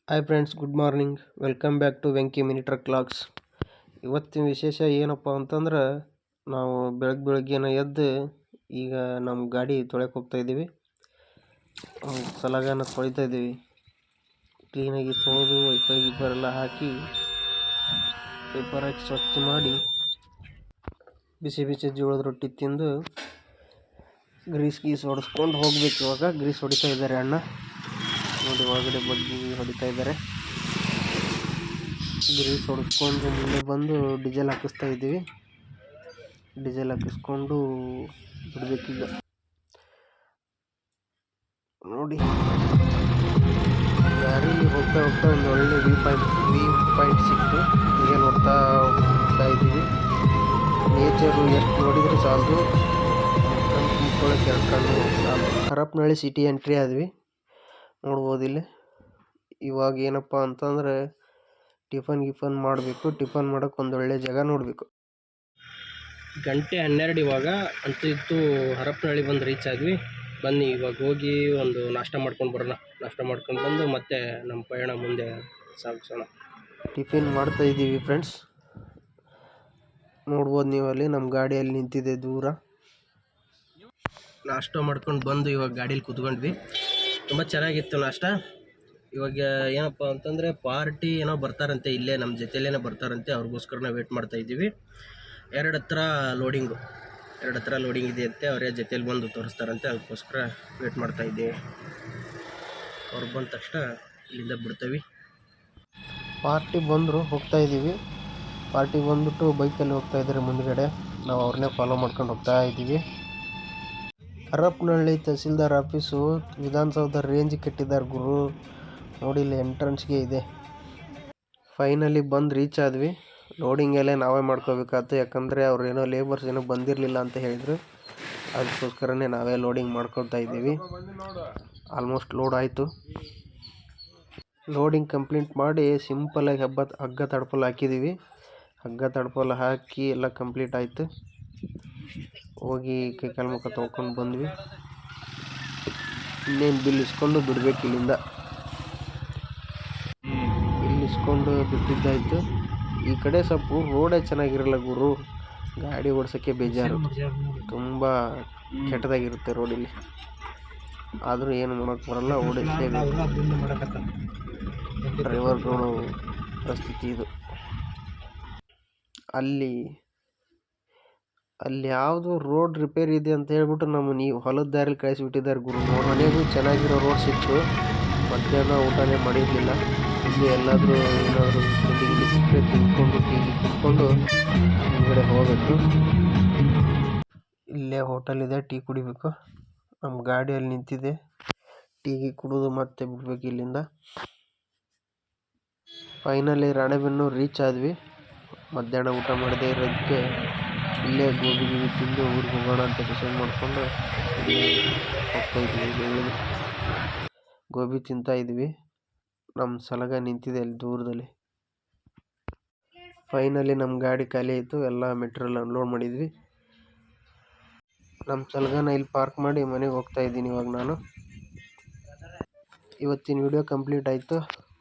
Hi friends, good morning. Welcome back to Venki mini truck vlogs. ಇವತ್ತಿನ ವಿಶೇಷ ಏನಪ್ಪ ಅಂತಂದ್ರೆ, ನಾವು ಬೆಳಗ್ಗೆನ ಎದ್ದು ಈಗ ನಮ್ಮ ಗಾಡಿ ತೊಳೆಯಕ್ಕೆ ಹೋಗ್ತಾ ಇದ್ದೀವಿ. ಸಲಗಾನ ತೊಳಿತಾ ಇದ್ದೀವಿ. ಕ್ಲೀನಾಗಿ ತೊಳೆದು ವೈಪರ್ ಗಿಪ್ಪರೆಲ್ಲ ಹಾಕಿ ಪೇಪರ್ ಹಾಕಿ ಸ್ವಚ್ಛ ಮಾಡಿ ಬಿಸಿ ಬಿಸಿ ಜೋಳದ ರೊಟ್ಟಿ ತಿಂದು ಗ್ರೀಸ್ ಹೊಡೆಸ್ಕೊಂಡು ಹೋಗ್ಬೇಕು. ಇವಾಗ ಗ್ರೀಸ್ ಹೊಡಿತಾ ಇದ್ದಾರೆ ಅಣ್ಣ ನೋಡಿ, ಒಳಗಡೆ ಬಗ್ಗೆ ಹೊಡಿತಾ ಇದ್ದಾರೆ. ಗ್ರೀಸ್ ಹೊಡೆಸ್ಕೊಂಡು ಮುಂದೆ ಬಂದು ಡೀಸೆಲ್ ಹಾಕಿಸ್ತಾ ಇದ್ದೀವಿ. ಡೀಸೆಲ್ ಹಾಕಿಸ್ಕೊಂಡು ಬಿಡಬೇಕೀಗ. ನೋಡಿ, ದಾರಿಲಿ ಹೋಗ್ತಾ ಒಂದು ಒಳ್ಳೆ ವ್ಯೂ ಪಾಯಿಂಟ್ ಸಿಕ್ತು. ಹೀಗೆ ನೋಡ್ತಾ ಹೋಗ್ತಾ ಇದ್ದೀವಿ. ನೇಚರು ಎಷ್ಟು ನೋಡಿದರೆ ಸಾಲದು, ಕಣ್ಣು ತುಂಬ್ಕೊಳ್ಳೋಕೆ ಎರಡು ಕಣ್ಣು ಸಾಲದು. ಹರಪನಹಳ್ಳಿ ಸಿಟಿ ಎಂಟ್ರಿ ಆದ್ವಿ, ನೋಡ್ಬೋದು ಇಲ್ಲಿ. ಇವಾಗ ಏನಪ್ಪ ಅಂತಂದರೆ ಟಿಫನ್ ಮಾಡಬೇಕು. ಟಿಫನ್ ಮಾಡೋಕೆ ಒಂದು ಒಳ್ಳೆ ಜಾಗ ನೋಡಬೇಕು. 12:00 ಇವಾಗ ಅಂತೂ ಇತ್ತು. ಹರಪನಹಳ್ಳಿ ಬಂದು ರೀಚ್ ಆದ್ವಿ. ಬನ್ನಿ ಇವಾಗ ಹೋಗಿ ಒಂದು ನಾಷ್ಟ ಮಾಡ್ಕೊಂಡು ಬರೋಣ. ನಾಷ್ಟ ಮಾಡ್ಕೊಂಡು ಬಂದು ಮತ್ತೆ ನಮ್ಮ ಪಯಣ ಮುಂದೆ ಸಾಗಿಸೋಣ. ಟಿಫಿನ್ ಮಾಡ್ತಾ ಇದ್ದೀವಿ ಫ್ರೆಂಡ್ಸ್, ನೋಡ್ಬೋದು ನೀವು. ಅಲ್ಲಿ ನಮ್ಮ ಗಾಡಿಯಲ್ಲಿ ನಿಂತಿದೆ ದೂರ. ನಾಷ್ಟ ಮಾಡ್ಕೊಂಡು ಬಂದು ಇವಾಗ ಗಾಡೀಲಿ ಕೂತ್ಕೊಂಡ್ವಿ. ತುಂಬ ಚೆನ್ನಾಗಿತ್ತು ನಾಷ್ಟ. ಇವಾಗ ಏನಪ್ಪ ಅಂತಂದರೆ ಪಾರ್ಟಿ ಏನೋ ಬರ್ತಾರಂತೆ, ಇಲ್ಲೇ ನಮ್ಮ ಜೊತೆಯಲ್ಲೇ ಬರ್ತಾರಂತೆ. ಅವ್ರಿಗೋಸ್ಕರ ವೇಟ್ ಮಾಡ್ತಾ ಇದ್ದೀವಿ. ಎರಡು ಹತ್ರ ಲೋಡಿಂಗ್ ಇದೆ ಅಂತೆ. ಅವರೇ ಜೊತೇಲಿ ಬಂದು ತೋರಿಸ್ತಾರಂತೆ, ಅದಕ್ಕೋಸ್ಕರ ವೇಟ್ ಮಾಡ್ತಾ ಇದ್ದೀವಿ. ಅವ್ರು ಬಂದ ತಕ್ಷಣ ಇಲ್ಲಿಂದ ಬಿಡ್ತೀವಿ. ಪಾರ್ಟಿ ಬಂದರು, ಹೋಗ್ತಾ ಇದ್ದೀವಿ. ಪಾರ್ಟಿ ಬಂದ್ಬಿಟ್ಟು ಬೈಕಲ್ಲಿ ಹೋಗ್ತಾ ಇದ್ದಾರೆ ಮುಂದ್ಗಡೆ. ನಾವು ಅವ್ರನ್ನೇ ಫಾಲೋ ಮಾಡ್ಕೊಂಡು ಹೋಗ್ತಾ ಇದ್ದೀವಿ. ಹರಪನಹಳ್ಳಿ ತಹಸೀಲ್ದಾರ್ ಆಫೀಸು ವಿಧಾನಸೌಧ ರೇಂಜ್ ಕಟ್ಟಿದ್ದಾರೆ ಗುರು. ನೋಡಿ, ಇಲ್ಲಿ ಎಂಟ್ರೆನ್ಸ್ಗೆ ಇದೆ. ಫೈನಲಿ ಬಂದು ರೀಚ್ ಆದ್ವಿ. ಲೋಡಿಂಗ್ ಎಲ್ಲ ನಾವೇ ಮಾಡ್ಕೋಬೇಕಾಯ್ತು, ಯಾಕಂದರೆ ಅವ್ರು ಏನೋ ಲೇಬರ್ಸ್ ಏನೋ ಬಂದಿರಲಿಲ್ಲ ಅಂತ ಹೇಳಿದ್ರು. ಅದಕ್ಕೋಸ್ಕರನೇ ನಾವೇ ಲೋಡಿಂಗ್ ಮಾಡ್ಕೊತಾ ಇದ್ದೀವಿ. ಆಲ್ಮೋಸ್ಟ್ ಲೋಡ್ ಆಯಿತು. ಲೋಡಿಂಗ್ ಕಂಪ್ಲೀಟ್ ಮಾಡಿ ಸಿಂಪಲಾಗಿ ಹಗ್ಗ ತಡ್ಪಲ್ ಹಾಕಿದ್ದೀವಿ. ಹಗ್ಗ ತಡ್ಪಲ್ ಹಾಕಿ ಎಲ್ಲ ಕಂಪ್ಲೀಟ್ ಆಯಿತು. ಹೋಗಿ ಕೈ ಕಾಲು ಮುಖ ತೊಳ್ಕೊಂಡು ಬಂದ್ವಿ. ಇನ್ನೇನು ಬಿಲ್ ಇಸ್ಕೊಂಡು ಬಿಡಬೇಕು. ಇಲ್ಲಿಂದ ಬಿಲ್ ಇಸ್ಕೊಂಡು ಬಿಟ್ಟಿದ್ದಾಯಿತು. ಈ ಕಡೆ ಸ್ವಲ್ಪ ರೋಡೇ ಚೆನ್ನಾಗಿರಲ್ಲ ಗುರು, ಗಾಡಿ ಓಡಿಸೋಕ್ಕೆ ಬೇಜಾರು. ತುಂಬ ಕೆಟ್ಟದಾಗಿರುತ್ತೆ ರೋಡಿಲ್ಲಿ. ಆದರೂ ಏನು ಮಾಡೋಕ್ಕೆ ಬರಲ್ಲ, ಓಡಿಸಲೇಬೇಕು. ಡ್ರೈವರ್ಗಳು ಪರಿಸ್ಥಿತಿ ಇದು. ಅಲ್ಲಿ ಯಾವುದು ರೋಡ್ ರಿಪೇರಿ ಇದೆ ಅಂತ ಹೇಳ್ಬಿಟ್ಟು ನಮ್ಮನ್ನು ಹೊಲದ ದಾರಿಲಿ ಕಳಿಸಿಬಿಟ್ಟಿದ್ದಾರೆ ಗುರು. ಮನೆಗೂ ಚೆನ್ನಾಗಿರೋ ರೋಡ್ ಸಿಕ್ತು. ಮಧ್ಯಾಹ್ನ ಊಟನೇ ಮಾಡಿರಲಿಲ್ಲ. ಇಲ್ಲಿ ಎಲ್ಲಾದರೂ ಏನಾದರೂ ತಿಂಡಿ ಸಿಕ್ಕರೆ ತಿಂದ್ಕೊಂಡು ಟೀ ಕುಡ್ಕೊಂಡು ಹಿಂದ್ಗಡೆ ಹೋಗಬೇಕು. ಇಲ್ಲೇ ಹೋಟೆಲ್ ಇದೆ, ಟೀ ಕುಡಿಬೇಕು. ನಮ್ಮ ಗಾಡಿಯಲ್ಲಿ ನಿಂತಿದೆ. ಟೀ ಕುಡಿದು ಮತ್ತೆ ಬಿಡ್ಬೇಕು ಇಲ್ಲಿಂದ. ಫೈನಲಿ ರಾಣೆಬೆನ್ನೂರು ರೀಚ್ ಆದ್ವಿ. ಮಧ್ಯಾಹ್ನ ಊಟ ಮಾಡದೇ ಇರೋದಕ್ಕೆ ಇಲ್ಲೇ ಗೋಬಿ ತಿಂದು ಊರಿಗೆ ಹೋಗೋಣ ಅಂತ ಡಿಸೈಡ್ ಮಾಡಿಕೊಂಡು ಹೋಗ್ತಾ ಇದ್ವಿ. ಗೋಬಿ ತಿಂತಾ ಇದ್ವಿ. ನಮ್ಮ ಸಲಗ ನಿಂತಿದೆ ಅಲ್ಲಿ ದೂರದಲ್ಲಿ. ಫೈನಲಿ ನಮ್ಮ ಗಾಡಿ ಖಾಲಿ ಆಯಿತು. ಎಲ್ಲ ಮೆಟೀರಿಯಲ್ ಅನ್ಲೋಡ್ ಮಾಡಿದ್ವಿ. ನಮ್ಮ ಸಲಗನ ಇಲ್ಲಿ ಪಾರ್ಕ್ ಮಾಡಿ ಮನೆಗೆ ಹೋಗ್ತಾ ಇದ್ದೀನಿ ಇವಾಗ ನಾನು. ಇವತ್ತಿನ ವಿಡಿಯೋ ಕಂಪ್ಲೀಟ್ ಆಯಿತು.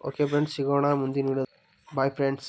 ಓಕೆ ಫ್ರೆಂಡ್ಸ್, ಸಿಗೋಣ ಮುಂದಿನ ವಿಡಿಯೋ. Bye friends.